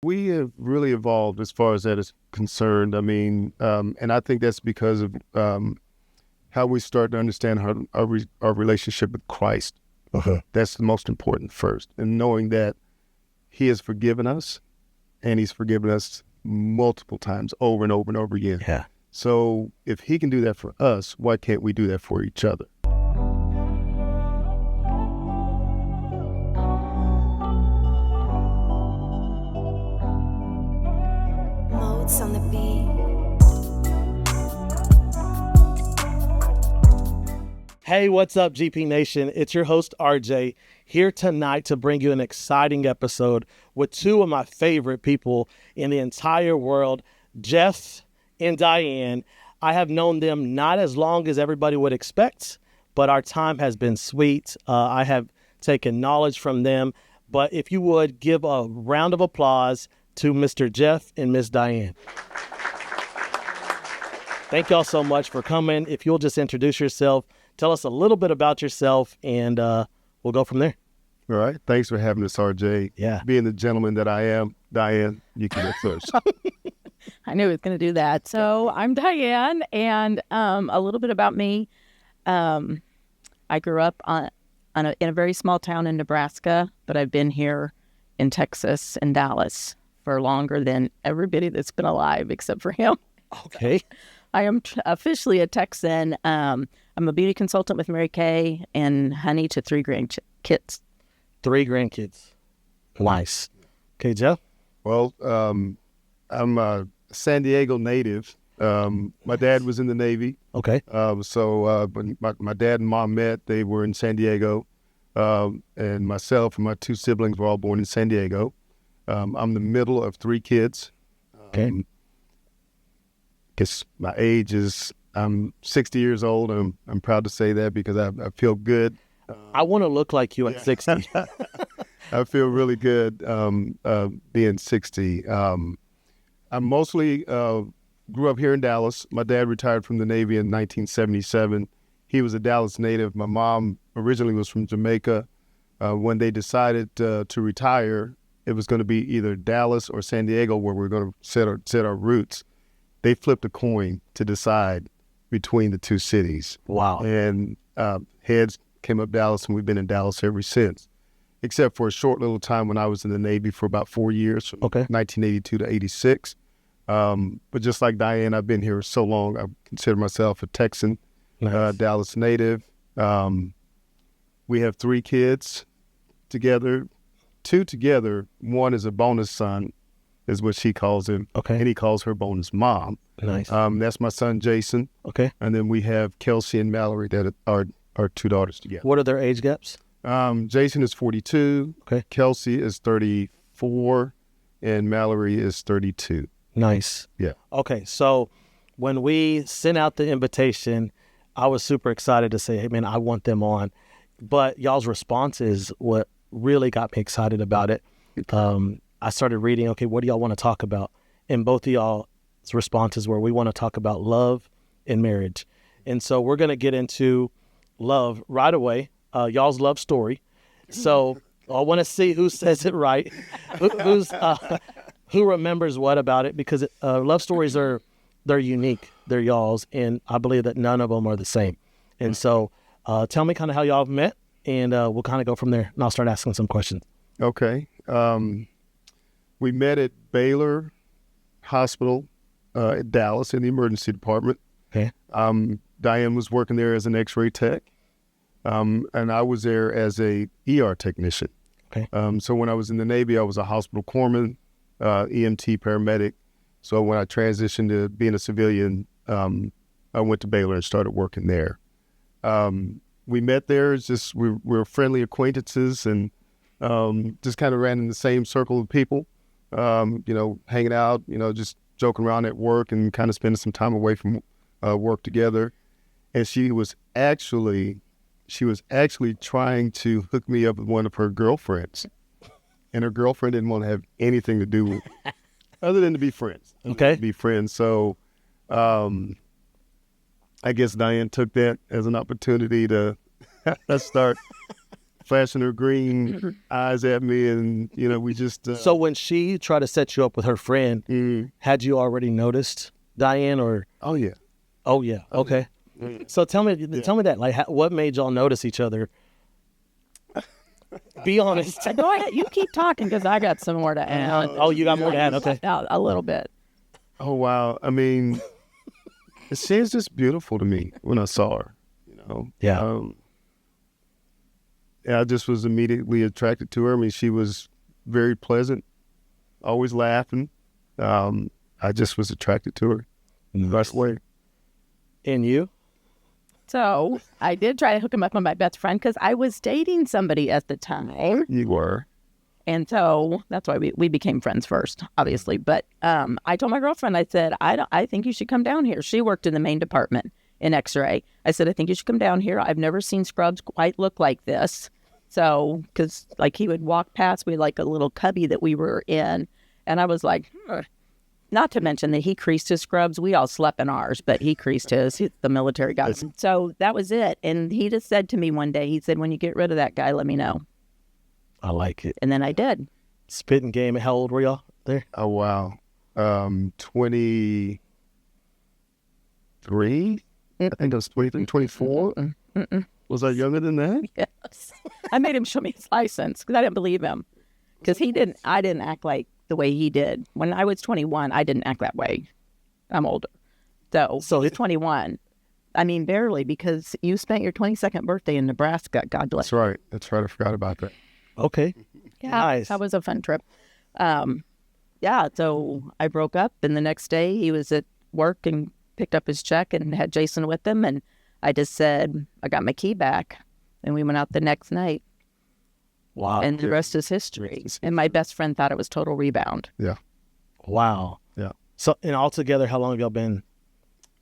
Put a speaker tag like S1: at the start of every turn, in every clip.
S1: We have really evolved as far as that is concerned. I mean, and I think that's because of how we start to understand our relationship with Christ. That's the most important first. And knowing that he has forgiven us, and he's forgiven us multiple times over and over and over again.
S2: Yeah.
S1: So if he can do that for us, why can't we do that for each other?
S3: Modes on the beat.
S2: Hey, what's up, GP Nation? It's your host, RJ, here tonight to bring you an exciting episode with two of my favorite people in the entire world, Jeff and Diane. I have known them not as long as everybody would expect, but our time has been sweet. I have taken knowledge from them. But if you would give a round of applause to Mr. Jeff and Miss Diane. Thank y'all so much for coming. If you'll just introduce yourself, tell us a little bit about yourself, and we'll go from there.
S1: All right. Thanks for having us, RJ.
S2: Yeah.
S1: Being the gentleman that I am, Diane, you can go first.
S4: I knew he was going to do that. So I'm Diane, and a little bit about me. I grew up in a very small town in Nebraska, but I've been here in Texas and Dallas for longer than everybody that's been alive except for him.
S2: Okay.
S4: I am officially a Texan. I'm a beauty consultant with Mary Kay and honey to 3 grandkids.
S2: 3 grandkids. Nice. Okay, Jeff?
S1: Well, I'm a San Diego native. My dad was in the Navy.
S2: Okay.
S1: So when my dad and mom met, they were in San Diego. And myself and my 2 siblings were all born in San Diego. I'm the middle of 3 kids.
S2: Okay.
S1: Guess my age is, I'm 60 years old. I'm proud to say that because I feel good.
S2: I want to look like you at 60.
S1: I feel really good being 60. I mostly grew up here in Dallas. My dad retired from the Navy in 1977. He was a Dallas native. My mom originally was from Jamaica. When they decided to retire, it was going to be either Dallas or San Diego where we're going to set our roots. They flipped a coin to decide between the 2 cities.
S2: Wow.
S1: And heads came up Dallas, and we've been in Dallas ever since, except for a short little time when I was in the Navy for about 4 years, from 1982 to 86. But just like Diane, I've been here so long, I consider myself a Texan,
S2: Nice.
S1: Dallas native. We have 3 kids together, 2 together. One is a bonus son, is what she calls him.
S2: Okay.
S1: And he calls her bonus mom.
S2: Nice.
S1: That's my son, Jason.
S2: Okay.
S1: And then we have Kelsey and Mallory that are our 2 daughters together.
S2: What are their age gaps?
S1: Jason is 42.
S2: Okay.
S1: Kelsey is 34. And Mallory is 32.
S2: Nice.
S1: Yeah.
S2: Okay, so when we sent out the invitation, I was super excited to say, hey, man, I want them on. But y'all's response is what really got me excited about it. I started reading, okay, what do y'all want to talk about? And both of y'all's responses were, we want to talk about love and marriage. And so we're going to get into love right away, y'all's love story. So I want to see who says it right, who remembers what about it, because love stories they're unique, they're y'all's, and I believe that none of them are the same. And so tell me kind of how y'all have met, and we'll kind of go from there, and I'll start asking some questions.
S1: Okay. We met at Baylor Hospital at Dallas in the emergency department.
S2: Okay.
S1: Diane was working there as an x-ray tech, and I was there as a ER technician.
S2: Okay.
S1: So when I was in the Navy, I was a hospital corpsman, EMT paramedic. So when I transitioned to being a civilian, I went to Baylor and started working there. We met there. It's just we were friendly acquaintances, and just kind of ran in the same circle of people. Hanging out, just joking around at work and kind of spending some time away from work together. And she was actually trying to hook me up with one of her girlfriends, and her girlfriend didn't want to have anything to do with it, other than to be friends. So I guess Diane took that as an opportunity to start flashing her green eyes at me, and we just.
S2: So when she tried to set you up with her friend, had you already noticed Diane, or?
S1: Oh yeah.
S2: Oh yeah. Okay. So tell me that. Like, what made y'all notice each other? Be honest.
S4: Go ahead. You keep talking because I got some more to add.
S2: Oh, you got more to add. Okay.
S4: A little bit.
S1: Oh wow. I mean, she was just beautiful to me when I saw her.
S2: Yeah.
S1: I just was immediately attracted to her. I mean, she was very pleasant, always laughing. I just was attracted to her in the best way.
S2: And you?
S4: So I did try to hook him up with my best friend because I was dating somebody at the time.
S1: You were.
S4: And so that's why we became friends first, obviously. But I told my girlfriend, I said, I think you should come down here. She worked in the main department in X-ray. I said, I think you should come down here. I've never seen scrubs quite look like this. So, because like he would walk past, we had like a little cubby that we were in. And I was like, not to mention that he creased his scrubs. We all slept in ours, but he creased his. The military got him. So that was it. And he just said to me one day, he said, when you get rid of that guy, let me know.
S2: I like it.
S4: And then I did.
S2: Spitting game. How old were y'all there?
S1: Oh, wow. 23. I think I was 23, 24. Was I younger than that?
S4: Yes. I made him show me his license because I didn't believe him. Because I didn't act like the way he did. When I was 21, I didn't act that way. I'm older. So he's 21. I mean, barely, because you spent your 22nd birthday in Nebraska. God bless.
S1: That's right. I forgot about that.
S2: Okay.
S4: Yeah,
S2: nice.
S4: That was a fun trip. Yeah, so I broke up, and the next day he was at work and picked up his check and had Jason with him, and I just said, I got my key back, and we went out the next night.
S2: Wow.
S4: And the rest is history. And my best friend thought it was total rebound.
S1: Yeah.
S2: Wow.
S1: Yeah.
S2: So, and all together, how long have y'all been?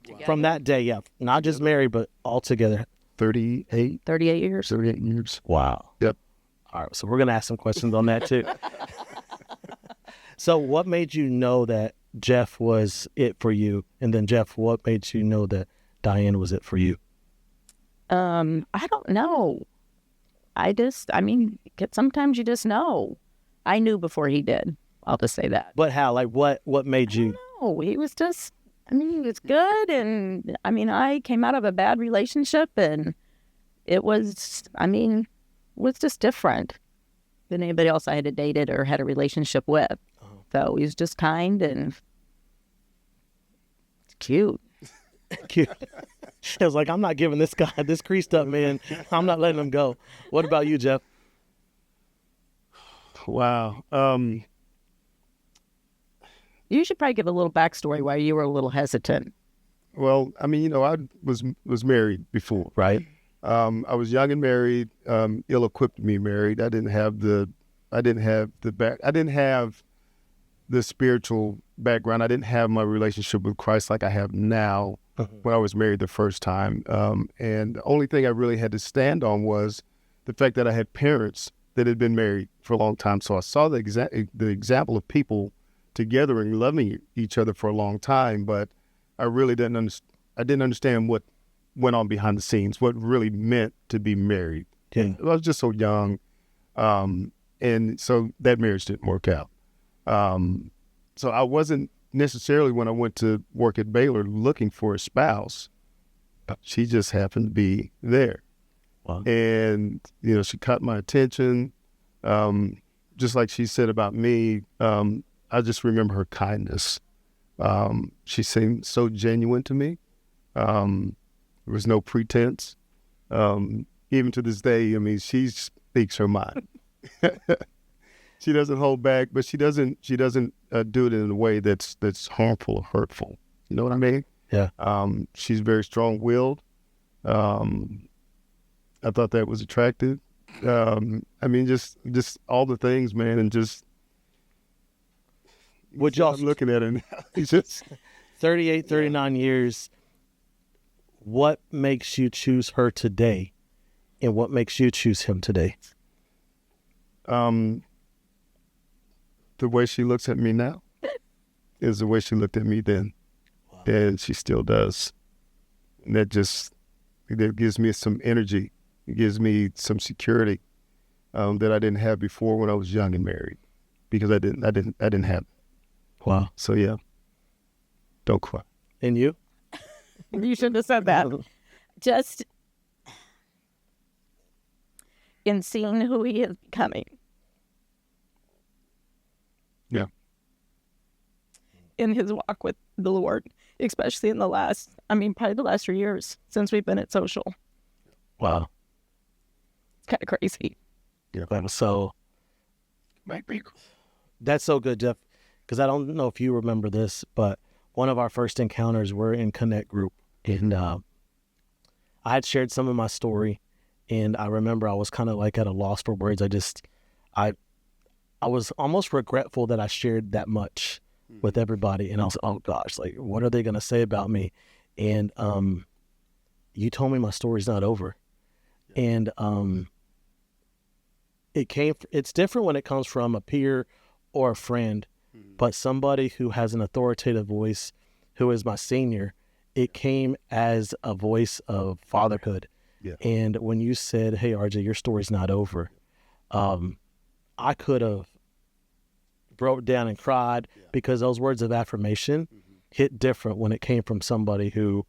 S2: Together? From that day, yeah. Not just married, but all together.
S1: 38
S4: years.
S1: 38 years.
S2: Wow.
S1: Yep.
S2: All right. So we're going to ask some questions on that too. So what made you know that Jeff was it for you? And then Jeff, what made you know that Diane was it for you?
S4: I don't know. Sometimes you just know. I knew before he did. I'll just say that.
S2: But how? Like what made you?
S4: No, he was just, he was good. And I came out of a bad relationship and it was just different than anybody else I had dated or had a relationship with. Oh. So he was just kind and cute.
S2: Cute. I was like, I'm not giving this guy, this creased up man, I'm not letting him go. What about you, Jeff?
S1: Wow.
S4: You should probably give a little backstory why you were a little hesitant.
S1: Well, I was married before.
S2: Right.
S1: I was young and married, ill-equipped to be married. I didn't have the spiritual background. I didn't have my relationship with Christ like I have now when I was married the first time. And the only thing I really had to stand on was the fact that I had parents that had been married for a long time. So I saw the example of people together and loving each other for a long time, but I really didn't understand what went on behind the scenes, what really meant to be married.
S2: Yeah.
S1: I was just so young. And so that marriage didn't work out. So I wasn't necessarily, when I went to work at Baylor, looking for a spouse. She just happened to be there.
S2: Wow. And,
S1: she caught my attention. Just like she said about me, I just remember her kindness. She seemed so genuine to me. There was no pretense. Even to this day, she speaks her mind. She doesn't hold back, but she doesn't do it in a way that's harmful or hurtful. You know what I mean?
S2: Yeah.
S1: She's very strong-willed. I thought that was attractive. Just all the things, man, and just.
S2: Would y'all?
S1: I'm looking at her now. He's just
S2: 38, 39 years. What makes you choose her today, and what makes you choose him today?
S1: The way she looks at me now is the way she looked at me then. Wow. And she still does. And that gives me some energy. It gives me some security. that I didn't have before when I was young and married, because I didn't have it.
S2: Wow.
S1: So yeah, don't cry.
S2: And you?
S4: You shouldn't have said that. Just in seeing who he is becoming.
S1: Yeah.
S4: In his walk with the Lord, especially in probably the last 3 years since we've been at social.
S2: Wow.
S4: It's kind of crazy.
S2: Yeah. So that's so good, Jeff, because I don't know if you remember this, but one of our first encounters, we're in Connect group, and I had shared some of my story, and I remember I was kind of like at a loss for words. I was almost regretful that I shared that much with everybody, and I was, oh gosh, like, what are they going to say about me? And you told me my story's not over. And it's different when it comes from a peer or a friend, but somebody who has an authoritative voice, who is my senior, it came as a voice of fatherhood.
S1: Yeah.
S2: And when you said, hey, RJ, your story's not over, I could have broke down and cried, because those words of affirmation hit different when it came from somebody who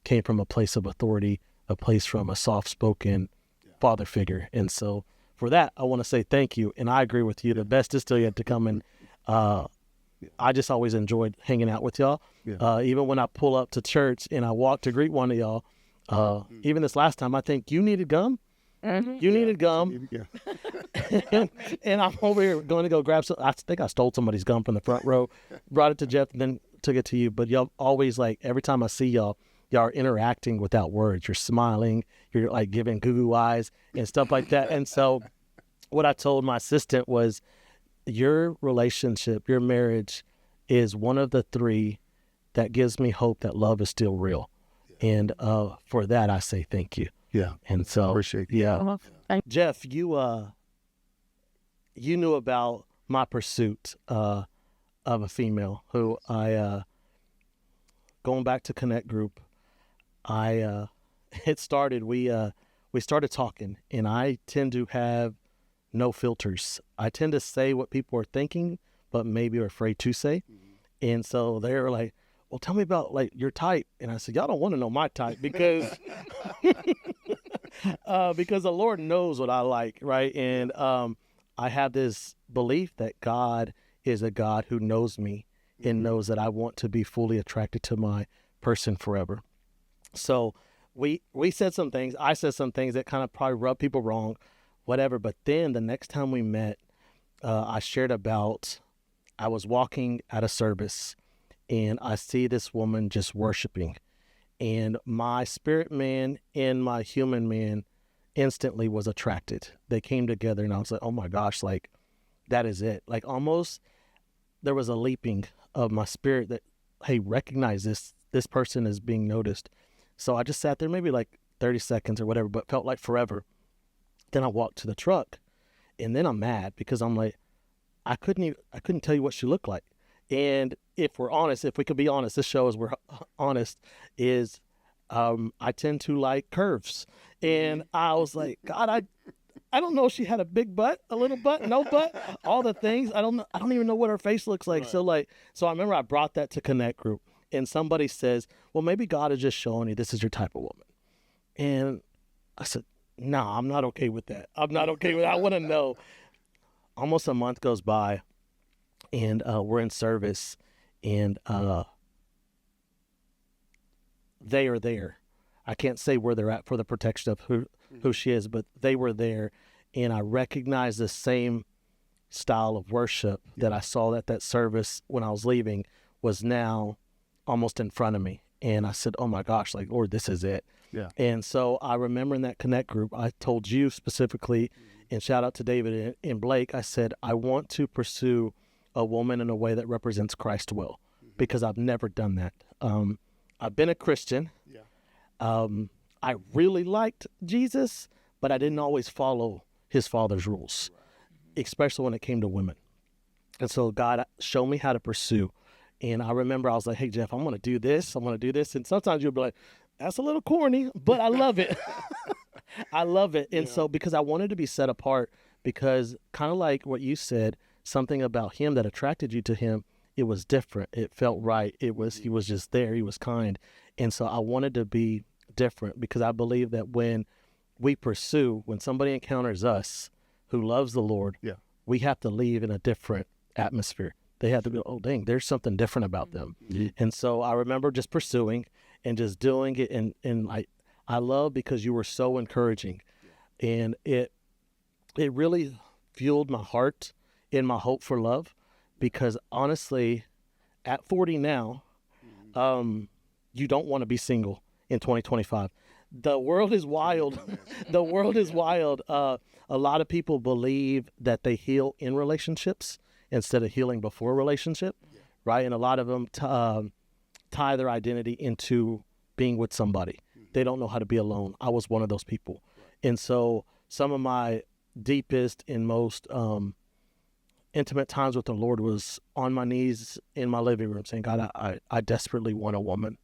S2: came from a place of authority, a place from a soft-spoken father figure. And so for that, I want to say thank you. And I agree with you. The best is still yet to come. And I just always enjoyed hanging out with y'all. Yeah. Even when I pull up to church and I walk to greet one of y'all, even this last time, I think you needed gum. Mm-hmm. You needed gum. And I'm over here going to go grab some. I think I stole somebody's gum from the front row, brought it to Jeff, and then took it to you. But y'all always, like, every time I see y'all are interacting without words. You're smiling. You're like giving goo eyes and stuff like that. And so what I told my assistant was, your relationship, your marriage is one of the three that gives me hope that love is still real. Yeah. And for that, I say thank you.
S1: Yeah.
S2: And so,
S1: appreciate that.
S2: Yeah. Jeff, you knew about my pursuit of a female who going back to Connect Group, we started talking, and I tend to have no filters. I tend to say what people are thinking, but maybe are afraid to say. Mm-hmm. And so they were like, well, tell me about, like, your type. And I said, y'all don't want to know my type, because because the Lord knows what I like, right? And I have this belief that God is a God who knows me and knows that I want to be fully attracted to my person forever. So we said some things. I said some things that kind of probably rubbed people wrong, whatever. But then the next time we met, I shared about, I was walking at a service and I see this woman just worshiping, and my spirit man and my human man instantly was attracted. They came together, and I was like, oh my gosh, like, that is it. Like, almost there was a leaping of my spirit that, hey, recognize this person is being noticed. So I just sat there maybe like 30 seconds or whatever, but felt like forever. Then I walked to the truck, and then I'm mad because I'm like, I couldn't tell you what she looked like. And if we're honest, if we could be honest, this show is we're honest, is I tend to like curves. And I was like, God, I don't know if she had a big butt, a little butt, no butt, all the things. I don't even know what her face looks like. Right. So I remember I brought that to Connect Group, and somebody says, well, maybe God is just showing you this is your type of woman. And I said, no, I'm not okay with that. I'm not okay with that. I want to know. Almost a month goes by, and we're in service, and they are there. I can't say where they're at for the protection of who she is, but they were there, and I recognized the same style of worship that I saw at that service when I was leaving was now almost in front of me. And I said, oh my gosh, like, Lord, this is it. Yeah. And so I remember in that Connect Group, I told you specifically, and shout out to David and Blake, I said, I want to pursue a woman in a way that represents Christ well, because I've never done that. I've been a Christian. Yeah. I really liked Jesus, but I didn't always follow his father's rules, especially when it came to women. And so God showed me how to pursue. And I remember I was like, hey, Jeff, I'm going to do this. I'm going to do this. And sometimes you'll be like, that's a little corny, but I love it. I love it. And so because I wanted to be set apart, because kind of like what you said, something about him that attracted you to him, it was different. It felt right. He was just there. He was kind. And so I wanted to be different, because I believe that when somebody encounters us who loves the Lord, we have to leave in a different atmosphere. They have to be, oh, dang, there's something different about them. And so I remember just pursuing and just doing it. And I love, because you were so encouraging, and it really fueled my heart and my hope for love, because honestly, at 40 now, you don't want to be single in 2025. The world is wild. The world is wild. A lot of people believe that they heal in relationships instead of healing before a relationship, right? And a lot of them tie their identity into being with somebody. They don't know how to be alone. I was one of those people. And so some of my deepest and most intimate times with the Lord was on my knees in my living room saying, God, I desperately want a woman.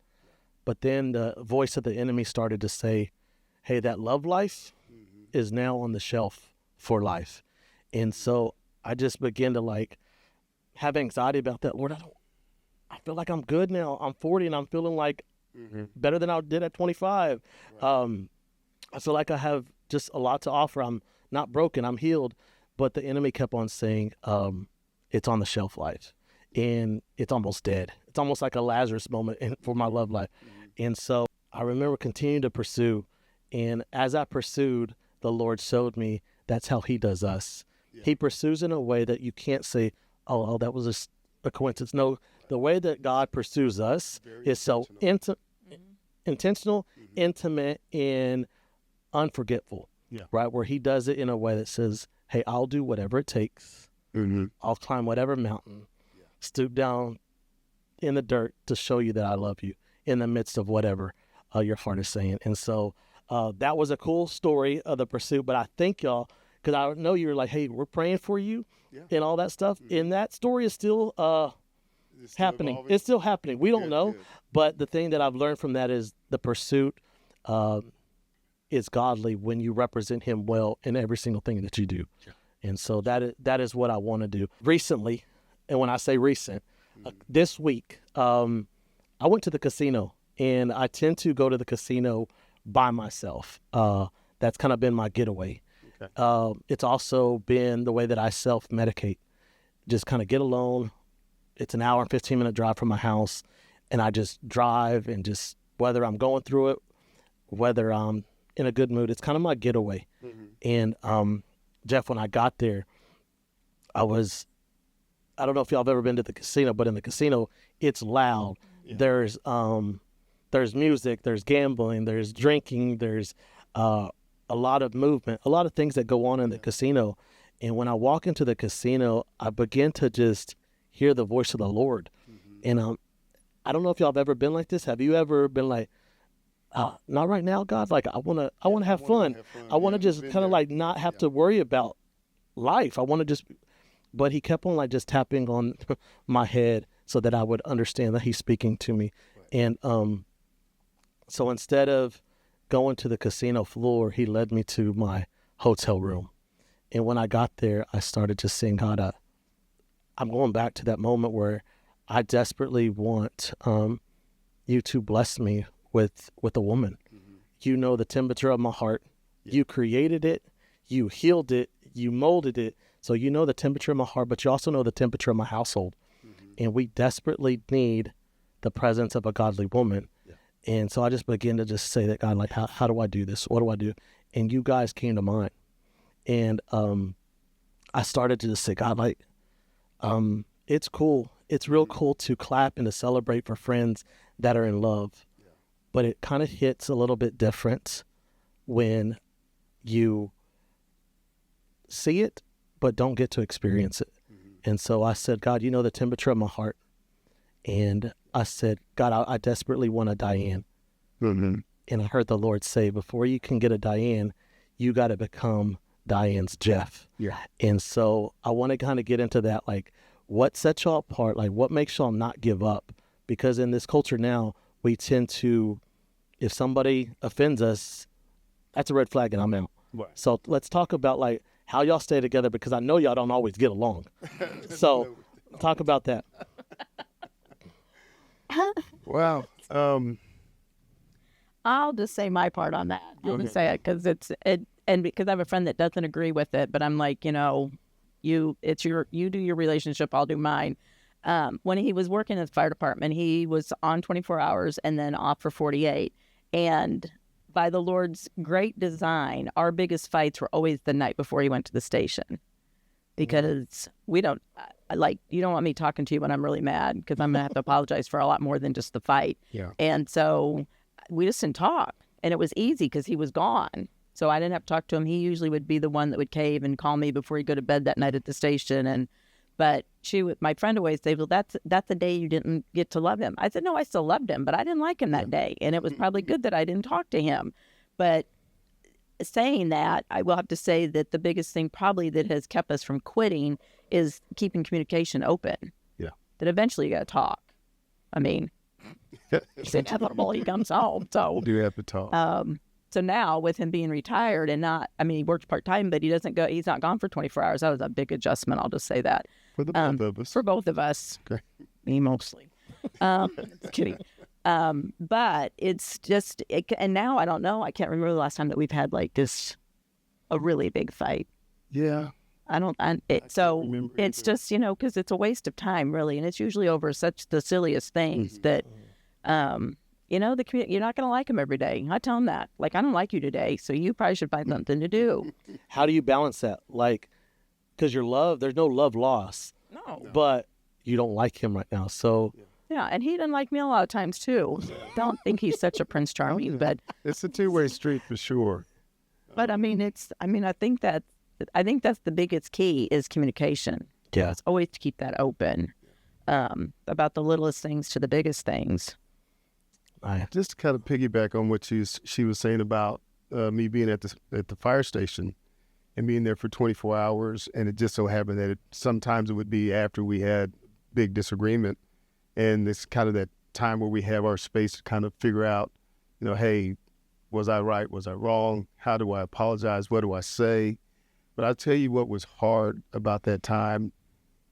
S2: But then the voice of the enemy started to say, hey, that love life is now on the shelf for life. And so I just began to have anxiety about that. Lord, I feel like I'm good now. I'm 40 and I'm feeling like better than I did at 25. Right. I feel like I have just a lot to offer. I'm not broken. I'm healed. But the enemy kept on saying, it's on the shelf life and it's almost dead. It's almost like a Lazarus moment for my love life. And so I remember continuing to pursue. And as I pursued, the Lord showed me that's how he does us. He pursues in a way that you can't say, oh, that was just a coincidence. No, the way that God pursues us is so intentional, intimate, and unforgetful, right? Where he does it in a way that says, hey, I'll do whatever it takes. I'll climb whatever mountain, stoop down in the dirt to show you that I love you in the midst of whatever your heart is saying. And so that was a cool story of the pursuit. But I thank y'all, because I know you're like, hey, we're praying for you and all that stuff. And that story is still happening. Evolving. It's still happening. We don't know. Good. But the thing that I've learned from that is the pursuit is godly when you represent him well in every single thing that you do. And so that is what I want to do. Recently, and when I say recent, this week, I went to the casino, and I tend to go to the casino by myself. That's kind of been my getaway. Okay. It's also been the way that I self-medicate. Just kind of get alone. It's an hour and 15-minute drive from my house, and I just drive, and just whether I'm going through it, whether I'm in a good mood, it's kind of my getaway. And Jeff, when I got there, I don't know if y'all have ever been to the casino, but in the casino, it's loud. There's music, there's gambling, there's drinking, there's a lot of movement, a lot of things that go on in the casino. And when I walk into the casino, I begin to just hear the voice of the Lord. And I don't know if y'all have ever been like this. Have you ever been like, not right now, God? Like, I want to have fun. I want to just kind of not have to worry about life. I want to just, but he kept on just tapping on my head so that I would understand that he's speaking to me. Right. And so instead of going to the casino floor, he led me to my hotel room. And when I got there, I started just saying, God, I'm going back to that moment where I desperately want you to bless me with a woman. You know the temperature of my heart. You created it. You healed it. You molded it. So you know the temperature of my heart, but you also know the temperature of my household. And we desperately need the presence of a godly woman. And so I just began to just say that, God, how do I do this? What do I do? And you guys came to mind. And I started to just say, God, it's cool. It's real cool to clap and to celebrate for friends that are in love. But it kind of hits a little bit different when you see it, but don't get to experience it. And so I said, God, you know the temperature of my heart. And I said, God, I desperately want a Diane. And I heard the Lord say, before you can get a Diane, you got to become Diane's Jeff. And so I want to kind of get into that, what sets y'all apart? What makes y'all not give up? Because in this culture now, we tend to, if somebody offends us, that's a red flag and I'm out.
S1: Right.
S2: So let's talk about like how y'all stay together, because I know y'all don't always get along. So talk about that.
S1: Wow.
S4: I'll just say my part on that. I'll just say it because and because I have a friend that doesn't agree with it, but I'm like, you do your relationship, I'll do mine. When he was working at the fire department, he was on 24 hours and then off for 48. And by the Lord's great design, our biggest fights were always the night before he went to the station, because you don't want me talking to you when I'm really mad, because I'm gonna have to apologize for a lot more than just the fight.
S1: Yeah.
S4: And so we just didn't talk, and it was easy because he was gone. So I didn't have to talk to him. He usually would be the one that would cave and call me before he'd go to bed that night at the station. But my friend always say, well, that's the day you didn't get to love him. I said, no, I still loved him, but I didn't like him that day. And it was probably good that I didn't talk to him. But saying that, I will have to say that the biggest thing probably that has kept us from quitting is keeping communication open.
S1: Yeah.
S4: That eventually you got to talk. I mean, it's inevitable. He comes home. So
S1: Do have to talk.
S4: So now with him being retired and he works part-time, but he's not gone for 24 hours. That was a big adjustment. I'll just say that.
S1: For the both of us.
S4: For both of us.
S1: Okay.
S4: Me mostly. Just kidding. But it's just, and now I don't know. I can't remember the last time that we've had like this, a really big fight.
S1: Yeah.
S4: It's just, because it's a waste of time really. And it's usually over such the silliest things that, you're not going to like him every day. I tell him that. Like, I don't like you today, so you probably should find something to do.
S2: How do you balance that? Like, because there's no love loss.
S4: No.
S2: But you don't like him right now, so...
S4: Yeah, and he doesn't like me a lot of times, too. Don't think he's such a Prince Charming, but...
S1: It's a two-way street for sure.
S4: But, I think that's the biggest key is communication.
S2: Yeah.
S4: It's always to keep that open, about the littlest things to the biggest things.
S1: Just to kind of piggyback on what she was saying about me being at the fire station and being there for 24 hours, and it just so happened that sometimes it would be after we had big disagreement, and it's kind of that time where we have our space to kind of figure out, hey, was I right? Was I wrong? How do I apologize? What do I say? But I'll tell you what was hard about that time.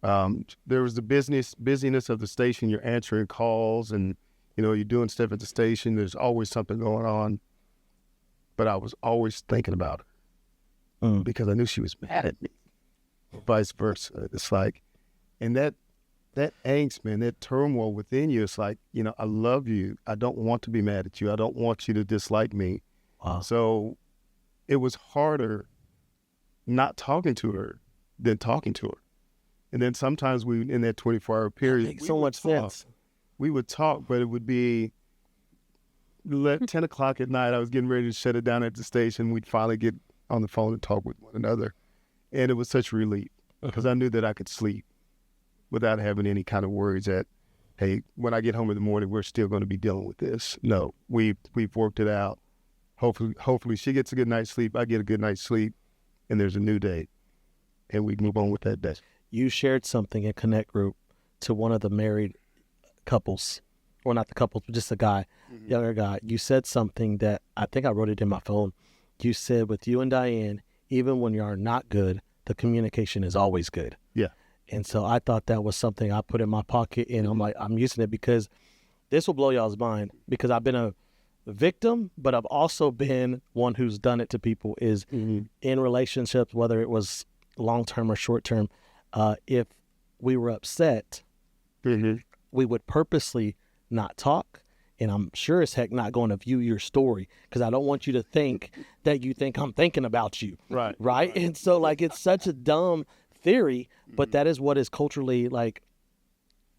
S1: There was the busyness of the station. You're answering calls and you're doing stuff at the station. There's always something going on. But I was always thinking about her because I knew she was mad at me, or vice versa. It's like, and that angst, man, that turmoil within you, it's like, I love you. I don't want to be mad at you. I don't want you to dislike me.
S2: Wow.
S1: So it was harder not talking to her than talking to her. And then sometimes in that 24-hour period,
S2: makes so much sense.
S1: We would talk, but it would be 10 o'clock at night. I was getting ready to shut it down at the station. We'd finally get on the phone and talk with one another. And it was such a relief because I knew that I could sleep without having any kind of worries that, hey, when I get home in the morning, we're still going to be dealing with this. No, we've worked it out. Hopefully she gets a good night's sleep. I get a good night's sleep, and there's a new day, and we move on with that day.
S2: You shared something in Connect Group to one of the married couples, or not the couples, but just the guy, younger guy. You said something that I think I wrote it in my phone. You said with you and Diane, even when you are not good, the communication is always good.
S1: Yeah.
S2: And so I thought that was something I put in my pocket, and I'm like, I'm using it because this will blow y'all's mind, because I've been a victim, but I've also been one who's done it to people is in relationships, whether it was long-term or short-term. If we were upset, we would purposely not talk, and I'm sure as heck not going to view your story because I don't want you to think that you think I'm thinking about you. Right. And so like, it's such a dumb theory, but that is what is culturally like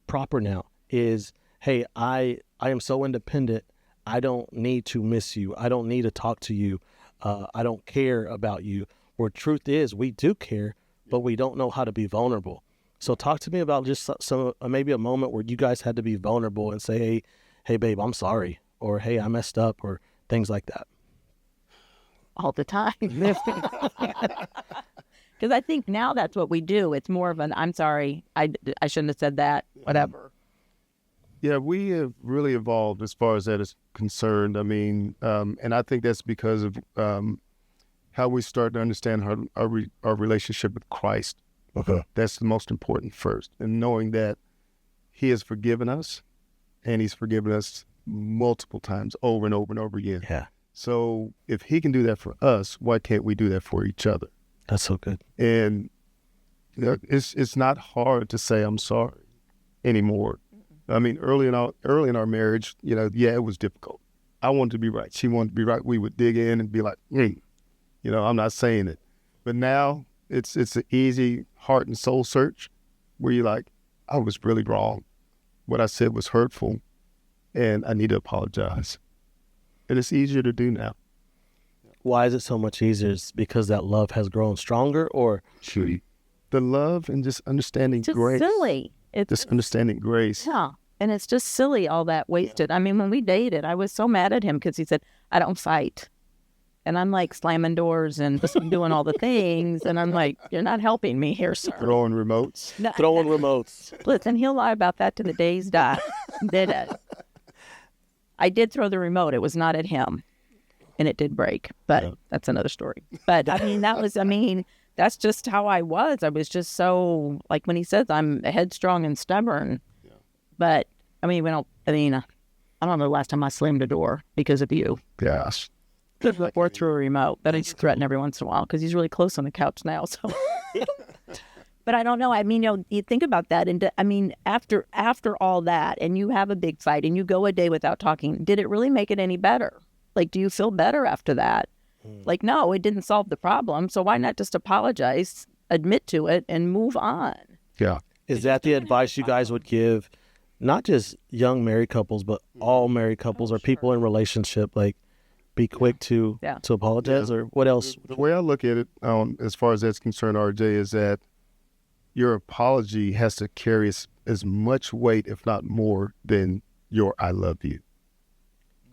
S2: proper now is, hey, I am so independent. I don't need to miss you. I don't need to talk to you. I don't care about you. Where truth is, we do care, but we don't know how to be vulnerable. So talk to me about just some maybe a moment where you guys had to be vulnerable and say, hey, babe, I'm sorry, or hey, I messed up, or things like that.
S4: All the time. Because I think now that's what we do. It's more of an, I'm sorry, I shouldn't have said that, whatever.
S1: Yeah, we have really evolved as far as that is concerned. I mean, and I think that's because of how we start to understand our relationship with Christ.
S2: Okay.
S1: That's the most important first. And knowing that he has forgiven us, and he's forgiven us multiple times over and over and over again.
S2: Yeah.
S1: So if he can do that for us, why can't we do that for each other?
S2: That's so good.
S1: And it's not hard to say I'm sorry anymore. I mean, early in our marriage, it was difficult. I wanted to be right. She wanted to be right. We would dig in and be like, hey, I'm not saying it. But now it's an easy heart and soul search where you're like, I was really wrong. What I said was hurtful, and I need to apologize. And it's easier to do now.
S2: Why is it so much easier? Is it because that love has grown stronger, or
S1: the love and just understanding
S4: Just
S1: grace.
S4: silly. It's
S1: Just understanding grace.
S4: Yeah. And it's just silly, all that wasted. I mean, when we dated, I was so mad at him because he said, I don't fight. And I'm like slamming doors and just doing all the things. And I'm like, you're not helping me here, sir.
S1: Throwing remotes.
S4: No.
S2: throwing remotes?
S4: Listen, he'll lie about that to the day's die. Did it? I did throw the remote. It was not at him. And it did break. But that's another story. But that's just how I was. I was just so, like when he says I'm headstrong and stubborn. Yeah. But, I don't know the last time I slammed a door because of you.
S1: Gosh.
S4: Or through a remote. But I just threaten every once in a while because he's really close on the couch now. So, but I don't know. You think about that. And after all that, and you have a big fight and you go a day without talking, did it really make it any better? Like, do you feel better after that? Like, no, it didn't solve the problem. So why not just apologize, admit to it, and move on?
S1: Yeah.
S2: Is that the advice you guys would give, not just young married couples, but all married couples or people in relationship? Like, be quick to apologize, or what else?
S1: The way I look at it, as far as that's concerned, RJ, is that your apology has to carry as much weight, if not more, than your "I love you."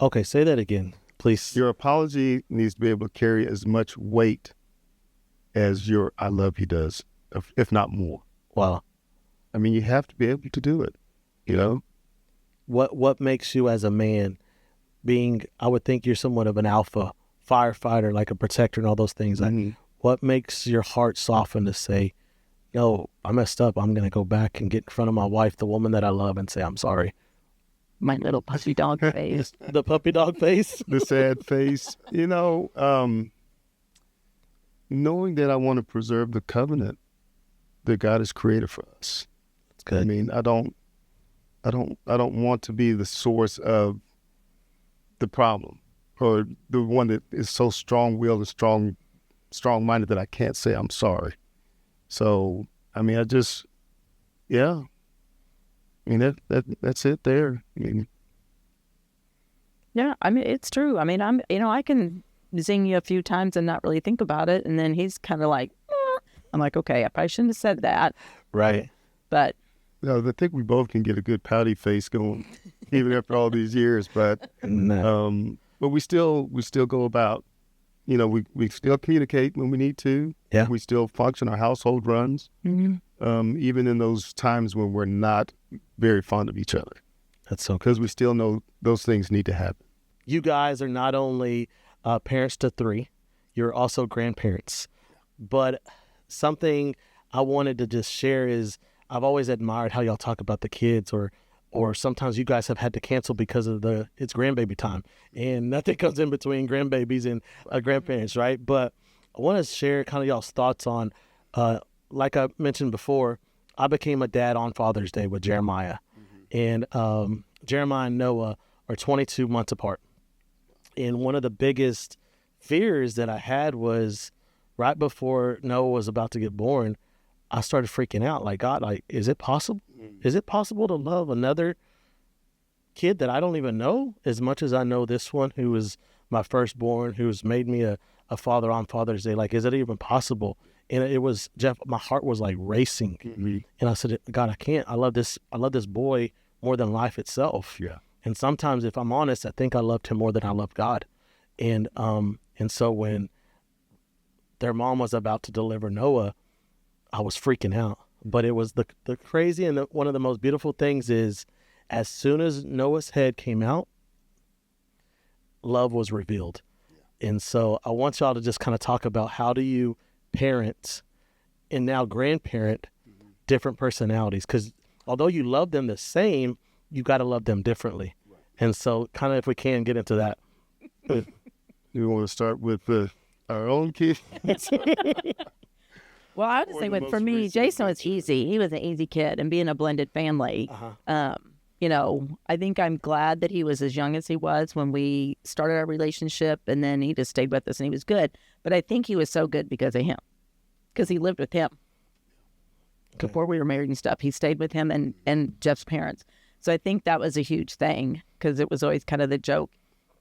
S2: Okay, say that again, please.
S1: Your apology needs to be able to carry as much weight as your "I love you" does, if not more.
S2: Wow.
S1: I mean, you have to be able to do it.
S2: What makes you as a man? I would think you're somewhat of an alpha firefighter, like a protector and all those things.
S1: Mm-hmm.
S2: What makes your heart soften to say, no, I messed up. I'm going to go back and get in front of my wife, the woman that I love, and say, I'm sorry.
S4: My little puppy dog face.
S2: The puppy dog face?
S1: The sad face. Knowing that I want to preserve the covenant that God has created for us.
S2: That's good.
S1: I mean, I don't want to be the source of the problem, or the one that is so strong-willed and strong-minded that I can't say I'm sorry. So, that's it there.
S4: Yeah, it's true. I can zing you a few times and not really think about it, and then he's kind of like, I'm like, okay, I probably shouldn't have said that.
S2: Right.
S4: But
S1: I think we both can get a good pouty face going, even after all these years. But but we still go about. We still communicate when we need to.
S2: Yeah.
S1: We still function. Our household runs, even in those times when we're not very fond of each other.
S2: That's so good.
S1: Because we still know those things need to happen.
S2: You guys are not only parents to 3, you're also grandparents. But something I wanted to just share is, I've always admired how y'all talk about the kids, or sometimes you guys have had to cancel because of it's grandbaby time, and nothing comes in between grandbabies and grandparents, right? But I want to share kind of y'all's thoughts on, like I mentioned before, I became a dad on Father's Day with Jeremiah, and Jeremiah and Noah are 22 months apart. And one of the biggest fears that I had was right before Noah was about to get born, I started freaking out. Like, God, is it possible? Is it possible to love another kid that I don't even know as much as I know this one, who is my firstborn, who's made me a father on Father's Day? Like, is it even possible? And it was, Jeff, my heart was like racing. And I said, God, I can't. I love this boy more than life itself.
S1: Yeah.
S2: And sometimes, if I'm honest, I think I loved him more than I loved God. And so when their mom was about to deliver Noah, I was freaking out. But it was the crazy, and one of the most beautiful things is as soon as Noah's head came out, love was revealed. And so I want y'all to just kind of talk about how do you parent and now grandparent different personalities? Because although you love them the same, you got to love them differently. And so kind of if we can get into that.
S1: You want to start with our own kids?
S4: Well, I would
S1: Or
S4: say
S1: the
S4: for
S1: most
S4: me,
S1: recent
S4: Jason was
S1: adventure.
S4: easy. He was an easy kid, and being a blended family, you know, I think I'm glad that he was as young as he was when we started our relationship, and then he just stayed with us, and he was good. But I think he was so good because of him, because he lived with him. Before we were married and stuff, he stayed with him and Jeff's parents. So I think that was a huge thing, because it was always kind of the joke.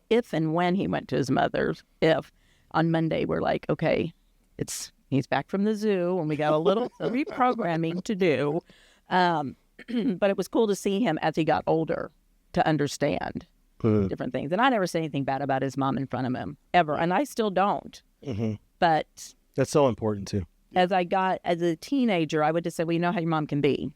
S4: If and when he went to his mother's, if on Monday we're like, okay, he's back from the zoo and we got a little reprogramming to do. But it was cool to see him as he got older to understand different things. And I never say anything bad about his mom in front of him, ever. And I still don't. But
S2: That's so important too.
S4: as a teenager, I would just say, well, you know how your mom can be.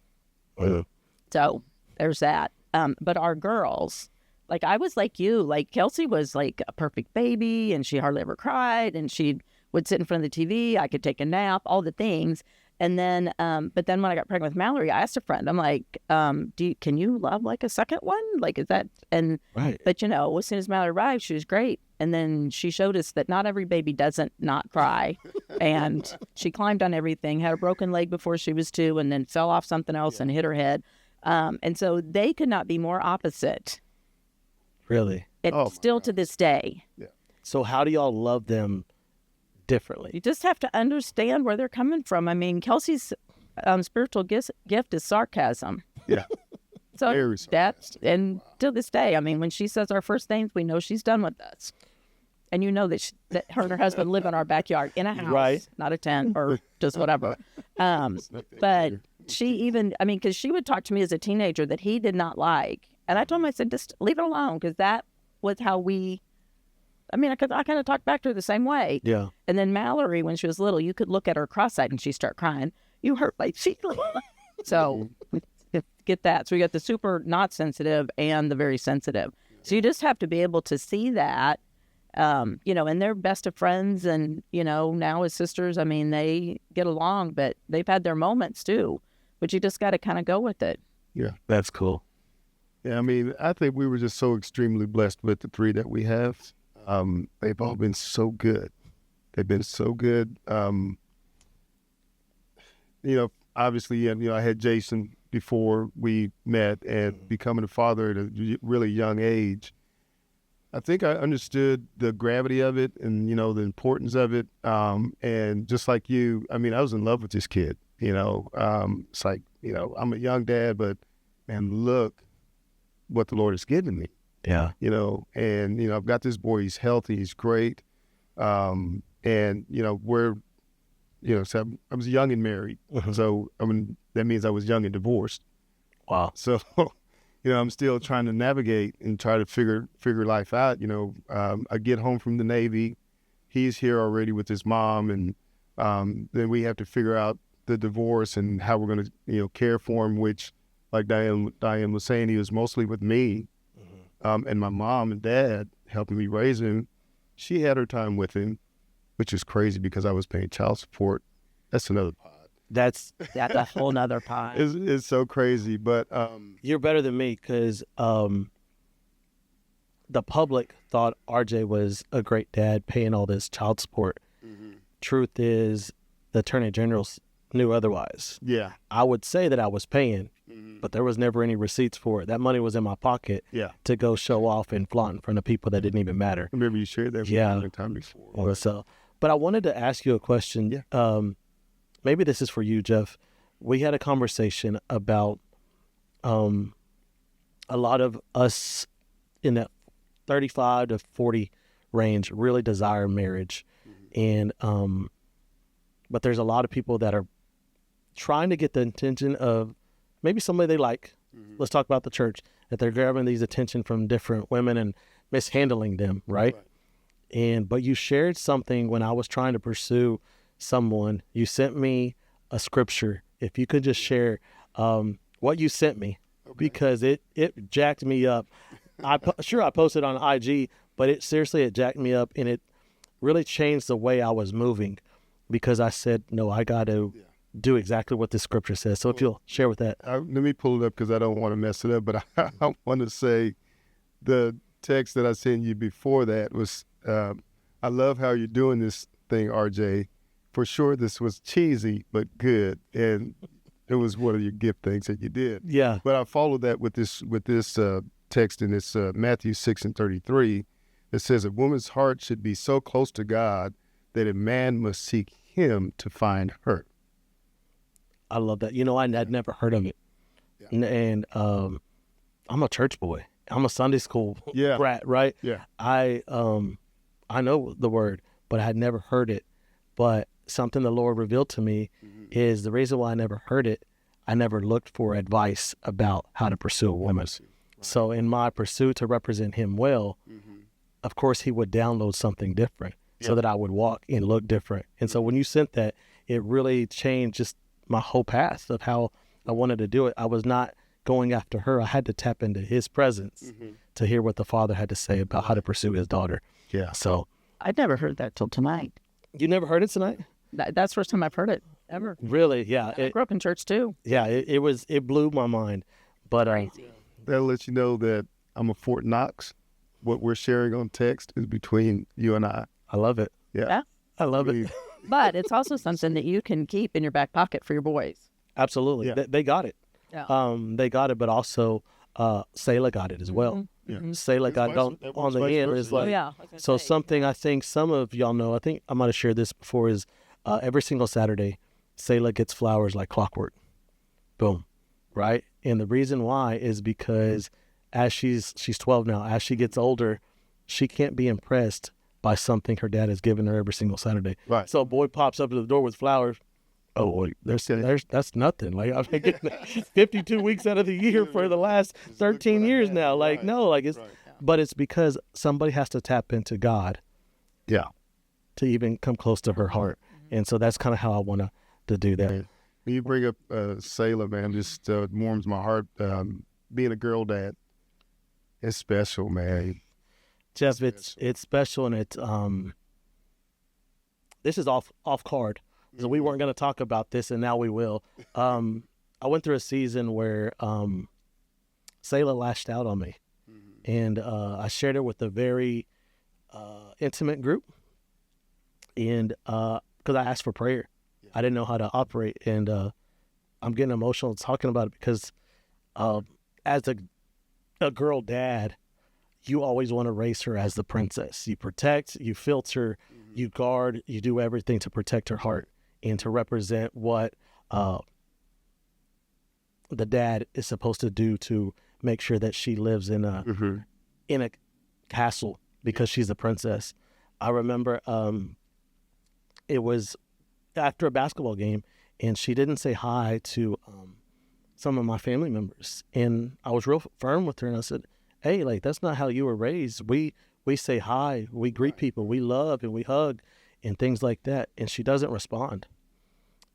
S4: So there's that. But our girls, like I was like you, like Kelsey was like a perfect baby and she hardly ever cried and she would sit in front of the TV. I could take a nap, all the things. And then, but then when I got pregnant with Mallory, I asked a friend, I'm like, can you love like a second one? Like, is that, and,
S2: Right.
S4: but you know, as soon as Mallory arrived, she was great. And then she showed us that not every baby doesn't not cry. And she climbed on everything, had a broken leg before she was 2, and then fell off something else and hit her head. And so they could not be more opposite.
S2: Really?
S4: It's
S1: Oh, my
S4: still to this day.
S2: So how do y'all love them differently?
S4: You just have to understand where they're coming from. I mean, Kelsey's spiritual gift is sarcasm.
S1: Yeah.
S4: So
S1: Very
S4: that's, and to this day, I mean, when she says our first names, we know she's done with us. And you know that, that her and her husband live in our backyard in a house,
S2: Right.
S4: not a tent or just whatever. But she even, I mean, because she would talk to me as a teenager that he did not like. And I told him, I said, just leave it alone, because that was how we, I mean, I kind of talked back to her the same way.
S2: Yeah.
S4: And then Mallory, when she was little, you could look at her cross-eyed and she'd start crying. You hurt my feelings. So we get that. So we got the super not sensitive and the very sensitive. So you just have to be able to see that, you know, and they're best of friends. And, you know, now as sisters, I mean, they get along, but they've had their moments too. But you just got to kind of go with it.
S1: Yeah.
S2: That's cool.
S1: Yeah. I mean, I think we were just so extremely blessed with the 3 that we have. They've all been so good. They've been so good. You know, obviously, you know, I had Jason before we met, and becoming a father at a really young age, I think I understood the gravity of it and, you know, the importance of it. And just like you, I mean, I was in love with this kid, you know. It's like, you know, I'm a young dad, but man, look what the Lord has given me.
S2: Yeah.
S1: You know, and, you know, I've got this boy, he's healthy, he's great. And, you know, so I was young and married. So, I mean, that means I was young and divorced.
S2: Wow.
S1: So, you know, I'm still trying to navigate and try to figure life out. You know, I get home from the Navy, he's here already with his mom. And then we have to figure out the divorce and how we're going to, you know, care for him, which, like Diane was saying, he was mostly with me. And my mom and dad helping me raise him. She had her time with him, which is crazy because I was paying child support. That's another pod.
S2: That's
S4: That's a whole nother pie.
S1: It's so crazy, but
S2: you're better than me because the public thought RJ was a great dad paying all this child support. Truth is, the Attorney General knew otherwise.
S1: yeah,
S2: I would say that I was paying, but there was never any receipts for it. That money was in my pocket
S1: yeah.
S2: to go show off and flaunt in front of people that didn't even matter.
S1: I remember you shared that with
S2: Yeah.
S1: me a time before.
S2: So, but I wanted to ask you a question.
S1: Yeah.
S2: Maybe this is for you, Jeff. We had a conversation about a lot of us in that 35 to 40 range really desire marriage. And but there's a lot of people that are trying to get the attention of maybe somebody they like. Let's talk about the church, that they're grabbing these attention from different women and mishandling them, right? But you shared something when I was trying to pursue someone. You sent me a scripture. If you could just share what you sent me because it jacked me up. I posted on IG, but it jacked me up, and it really changed the way I was moving, because I said, no, I got to do exactly what the scripture says. So if you'll share with that.
S1: Let me pull it up because I don't want to mess it up, but I want to say the text that I sent you before that was, I love how you're doing this thing, RJ. For sure, this was cheesy, but good. And it was one of your gift things that you did.
S2: Yeah.
S1: But I followed that with this text, and it's Matthew 6:33. It says, a woman's heart should be so close to God that a man must seek him to find her.
S2: I love that. I'd never heard of it. Yeah. And I'm a church boy. I'm a Sunday school brat, right?
S1: Yeah.
S2: I know the word, but I had never heard it. But something the Lord revealed to me is the reason why I never heard it, I never looked for advice about how to pursue a woman. Right. So in my pursuit to represent him well, of course, he would download something different so that I would walk and look different. And so when you sent that, it really changed just my whole path of how I wanted to do it. I was not going after her. I had to tap into his presence to hear what the Father had to say about how to pursue his daughter. Yeah. So
S4: I'd never heard that till tonight.
S2: You never heard it tonight?
S4: That's the first time I've heard it ever.
S2: Really? Yeah.
S4: I grew up in church too.
S2: Yeah. It blew my mind. But
S1: that'll let you know that I'm a Fort Knox. What we're sharing on text is between you and I.
S2: I love it.
S1: Yeah.
S2: I love it.
S4: But it's also something that you can keep in your back pocket for your boys.
S2: Absolutely. Yeah. They got it. Yeah. They got it, but also Selah got it as well. Yeah. Selah got it on the end. It's like, so something I think some of y'all know, I think I might have shared this before, is every single Saturday, Selah gets flowers like clockwork. Boom. Right? And the reason why is because as she's 12 now, as she gets older, she can't be impressed by something her dad has given her every single Saturday. Right. So a boy pops up to the door with flowers. Oh, there's that's nothing. Like, I've been getting 52 weeks out of the year for the last 13 years now. Like, no, like it's, but it's because somebody has to tap into God. Yeah. To even come close to her heart. And so that's kind of how I want to do that.
S1: Man, when you bring up Selah, man, just warms my heart. Being a girl dad, it's special, man.
S2: Jeff, it's special, and it's this is off card. So we weren't going to talk about this, and now we will. I went through a season where Selah lashed out on me, and I shared it with a very intimate group, and because I asked for prayer. I didn't know how to operate, and I'm getting emotional talking about it because as a girl dad, you always want to raise her as the princess. You protect, you filter, you guard, you do everything to protect her heart and to represent what the dad is supposed to do to make sure that she lives in a castle because she's a princess. I remember it was after a basketball game, and she didn't say hi to some of my family members. And I was real firm with her, and I said, hey, like, that's not how you were raised. We say hi, we greet people, we love and we hug and things like that. And she doesn't respond.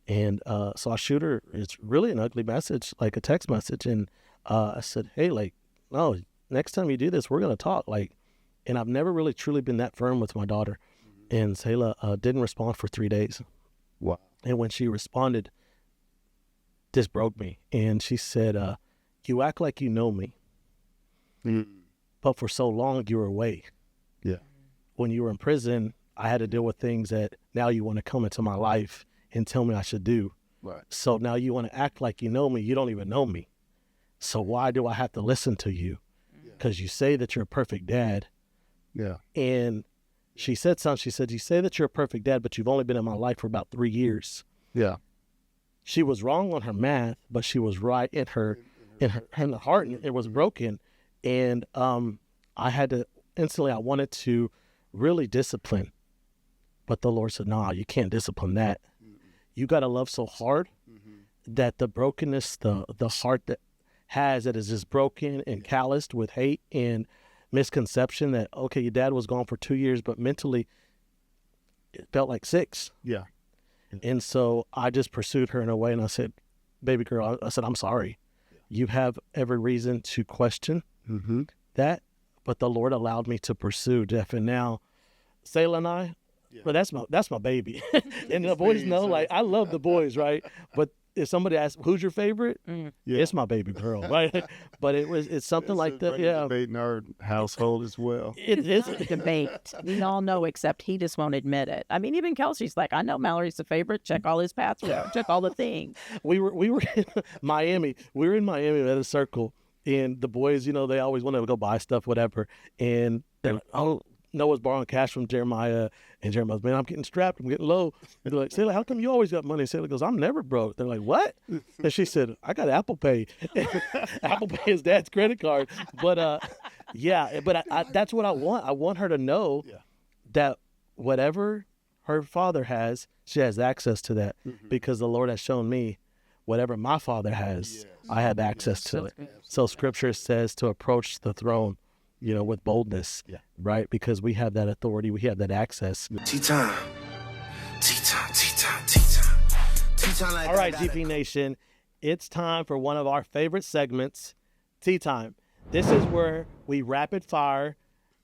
S2: And so I shoot her, it's really an ugly message, like a text message. And I said, hey, like, no, next time you do this, we're going to talk. Like, and I've never really truly been that firm with my daughter. And Selah didn't respond for 3 days. Wow. And when she responded, this broke me. And she said, you act like you know me. But for so long you were away. Yeah. When you were in prison, I had to deal with things that now you want to come into my life and tell me I should do. Right. So now you want to act like you know me. You don't even know me. So why do I have to listen to you? Because you say that you're a perfect dad. Yeah. And she said something. She said, you say that you're a perfect dad, but you've only been in my life for about 3 years. Yeah. She was wrong on her math, but she was right in her heart, and it was broken. And I had to instantly, I wanted to really discipline. But the Lord said, no, you can't discipline that. You got to love so hard that the brokenness, the heart that is just broken and calloused with hate and misconception that, okay, your dad was gone for 2 years, but mentally it felt like 6. Yeah. And so I just pursued her in a way, and I said, baby girl, I said, I'm sorry. You have every reason to question that, but the Lord allowed me to pursue, Jeff. And now, Selah and I, well, that's my baby. And the boys know, like, I love the boys, right? But if somebody asks, who's your favorite? It's my baby girl, right? But it's something like that. Yeah.
S1: Debate in our household as well.
S2: It is.
S4: Debate. We all know, except he just won't admit it. I mean, even Kelsey's like, I know Mallory's the favorite. Check all his passwords. Check all the things.
S2: We were in Miami. We were in Miami at a circle, and the boys, they always want to go buy stuff, whatever. And they're like, oh, Noah's borrowing cash from Jeremiah, and Jeremiah's, man, I'm getting strapped, I'm getting low. And they're like, Selah, how come you always got money? And Selah goes, I'm never broke. They're like, what? And she said, I got Apple Pay. Apple Pay is Dad's credit card. But that's what I want. I want her to know that whatever her father has, she has access to that, because the Lord has shown me whatever my father has, I have access to it. So Scripture says to approach the throne, with boldness, right? Because we have that authority, we have that access.
S5: Tea time. Tea time, tea time, tea time. Tea time like
S2: All right, GP Nation, it's time for one of our favorite segments, Tea Time. This is where we rapid fire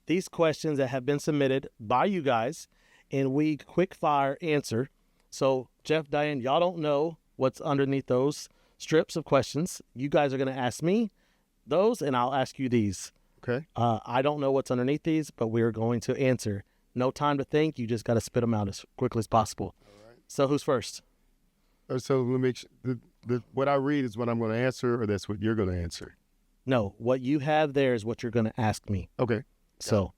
S2: these questions that have been submitted by you guys, and we quick fire answer. So, Jeff, Diane, y'all don't know what's underneath those strips of questions. You guys are going to ask me those, and I'll ask you these.
S1: Okay.
S2: I don't know what's underneath these, but we're going to answer. No time to think. You just got to spit them out as quickly as possible. All right. So who's first?
S1: So let me make sure, what I read is what I'm going to answer, or that's what you're going to answer?
S2: No, what you have there is what you're going to ask me.
S1: Okay.
S2: So.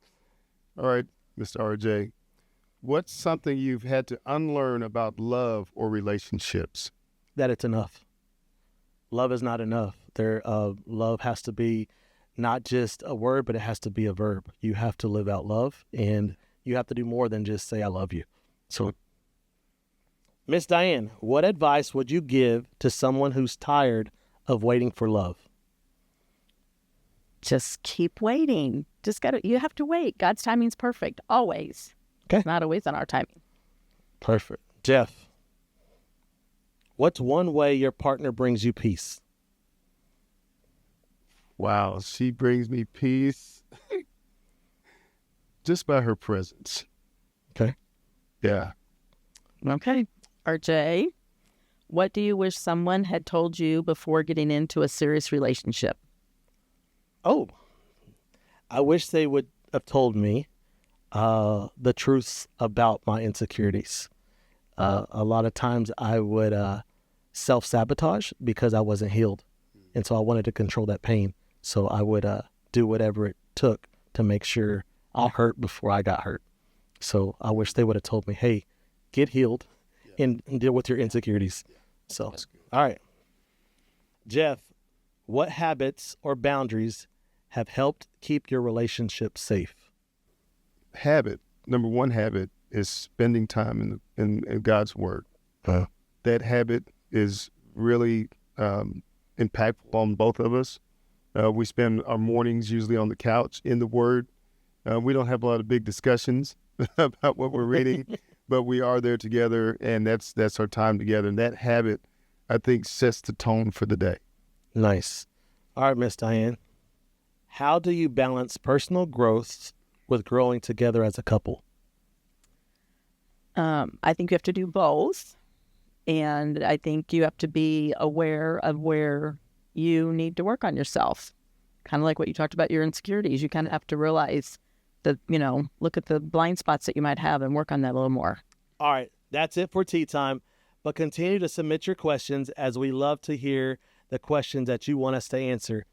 S1: All right, Mr. RJ. What's something you've had to unlearn about love or relationships?
S2: That it's enough. Love is not enough. Love has to be not just a word, but it has to be a verb. You have to live out love, and you have to do more than just say, I love you. So, Miss Diane, what advice would you give to someone who's tired of waiting for love?
S4: Just keep waiting. You have to wait. God's timing's perfect. Always.
S2: Okay.
S4: It's not always on our timing.
S2: Perfect. Jeff, what's one way your partner brings you peace?
S1: Wow, she brings me peace just by her presence.
S2: Okay.
S1: Yeah.
S4: Okay. RJ, what do you wish someone had told you before getting into a serious relationship?
S2: Oh, I wish they would have told me the truths about my insecurities. A lot of times I would self-sabotage because I wasn't healed. And so I wanted to control that pain. So I would do whatever it took to make sure I'll hurt before I got hurt. So I wish they would have told me, hey, get healed and deal with your insecurities. So, all right. Jeff, what habits or boundaries have helped keep your relationship safe?
S1: Number one habit is spending time in God's Word. That habit is really impactful on both of us. We spend our mornings usually on the couch in the Word. We don't have a lot of big discussions about what we're reading, but we are there together, and that's our time together. And that habit, I think, sets the tone for the day.
S2: Nice. All right, Miss Diane. How do you balance personal growth with growing together as a couple?
S4: I think you have to do both. And I think you have to be aware of where you need to work on yourself. Kind of like what you talked about, your insecurities. You kind of have to realize that, look at the blind spots that you might have and work on that a little more.
S2: All right. That's it for Tea Time. But continue to submit your questions, as we love to hear the questions that you want us to answer.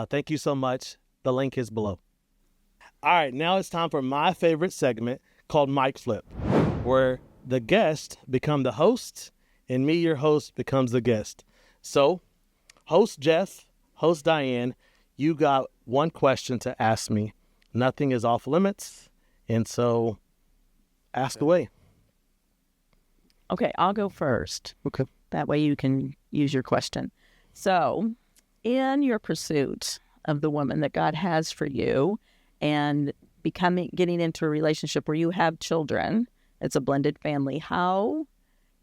S2: Thank you so much. The link is below. All right. Now it's time for my favorite segment called Mic Flip, where the guest become the host and me, your host, becomes the guest. So, host Jeff, host Diane, you got one question to ask me. Nothing is off limits. And so, ask away.
S4: Okay, I'll go first.
S2: Okay.
S4: That way you can use your question. So, in your pursuit of the woman that God has for you and getting into a relationship where you have children, it's a blended family, how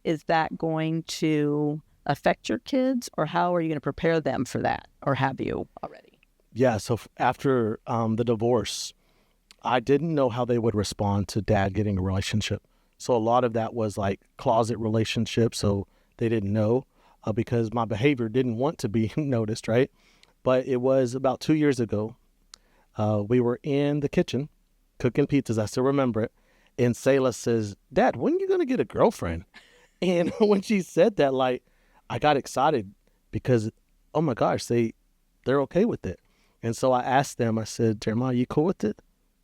S4: is that going to affect your kids, or how are you going to prepare them for that, or have you already?
S2: Yeah, so after the divorce, I didn't know how they would respond to dad getting a relationship. So a lot of that was like closet relationships. So they didn't know because my behavior didn't want to be noticed, right? But it was about 2 years ago. We were in the kitchen cooking pizzas. I still remember it. And Selah says, Dad, when are you going to get a girlfriend? And when she said that, like, I got excited because, oh my gosh, they're okay with it. And so I asked them, I said, Jeremiah, you cool with it?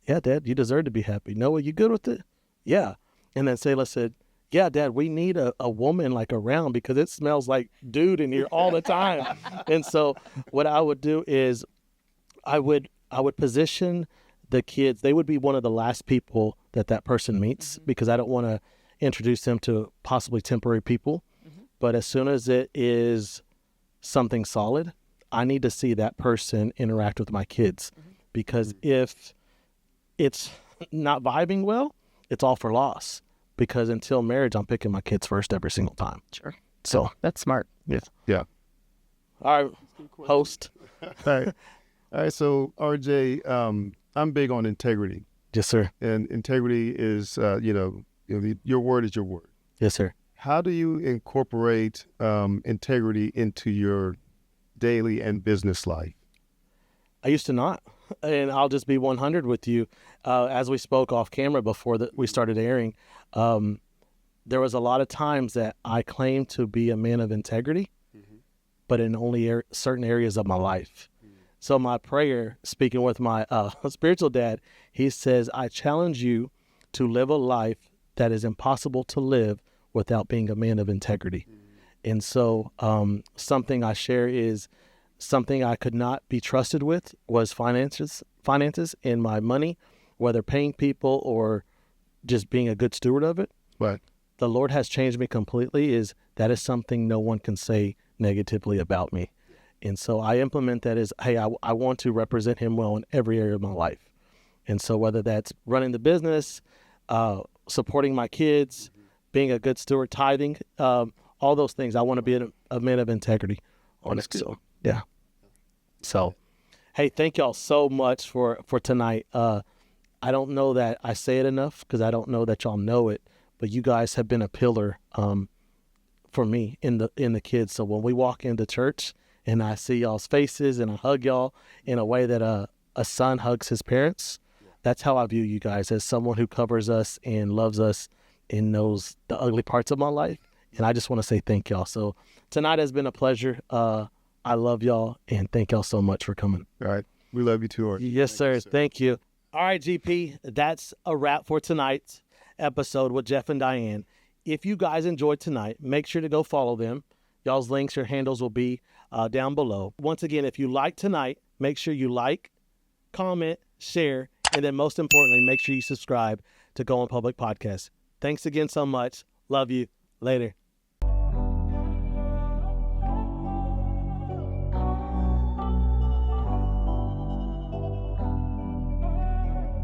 S2: Yeah, Dad, you deserve to be happy. Noah, you good with it? Yeah. And then Selah said, yeah, Dad, we need a woman like around because it smells like dude in here all the time. And so what I would do is I would position the kids. They would be one of the last people that person meets because I don't want to introduce them to possibly temporary people. But as soon as it is something solid, I need to see that person interact with my kids because if it's not vibing well, it's all for loss. Because until marriage, I'm picking my kids first every single time.
S4: Sure.
S2: So
S4: That's smart.
S2: yeah.
S1: Yeah.
S2: All right, host.
S1: All right. All right. So RJ, I'm big on integrity,
S2: Yes, sir.
S1: and integrity is, your word is your word.
S2: Yes, sir.
S1: How do you incorporate integrity into your daily and business life?
S2: I used to not, and I'll just be 100 with you. As we spoke off camera before that we started airing, there was a lot of times that I claimed to be a man of integrity, but in only certain areas of my life. So my prayer, speaking with my spiritual dad, he says, I challenge you to live a life that is impossible to live without being a man of integrity. And so something I share is something I could not be trusted with was finances and my money, whether paying people or just being a good steward of it.
S1: Right.
S2: The Lord has changed me completely. That is something no one can say negatively about me. And so I implement that as, hey, I want to represent him well in every area of my life. And so whether that's running the business, supporting my kids, being a good steward, tithing, all those things, I want to be a man of integrity on it. So, yeah. So, hey, thank y'all so much for tonight. I don't know that I say it enough because I don't know that y'all know it, but you guys have been a pillar for me in the kids. So when we walk into church and I see y'all's faces and I hug y'all in a way that a son hugs his parents, that's how I view you guys, as someone who covers us and loves us and knows the ugly parts of my life. And I just want to say thank y'all. So tonight has been a pleasure. I love y'all and thank y'all so much for coming.
S1: All right. We love you too, Art.
S2: Yes, sir. Thank you. All right, GP, that's a wrap for tonight's episode with Jeff and Diane. If you guys enjoyed tonight, make sure to go follow them. Y'all's links, your handles will be down below. Once again, if you like tonight, make sure you like, comment, share, and then most importantly, make sure you subscribe to Go On Public Podcast. Thanks again so much. Love you. Later.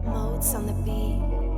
S3: Modes on the beat.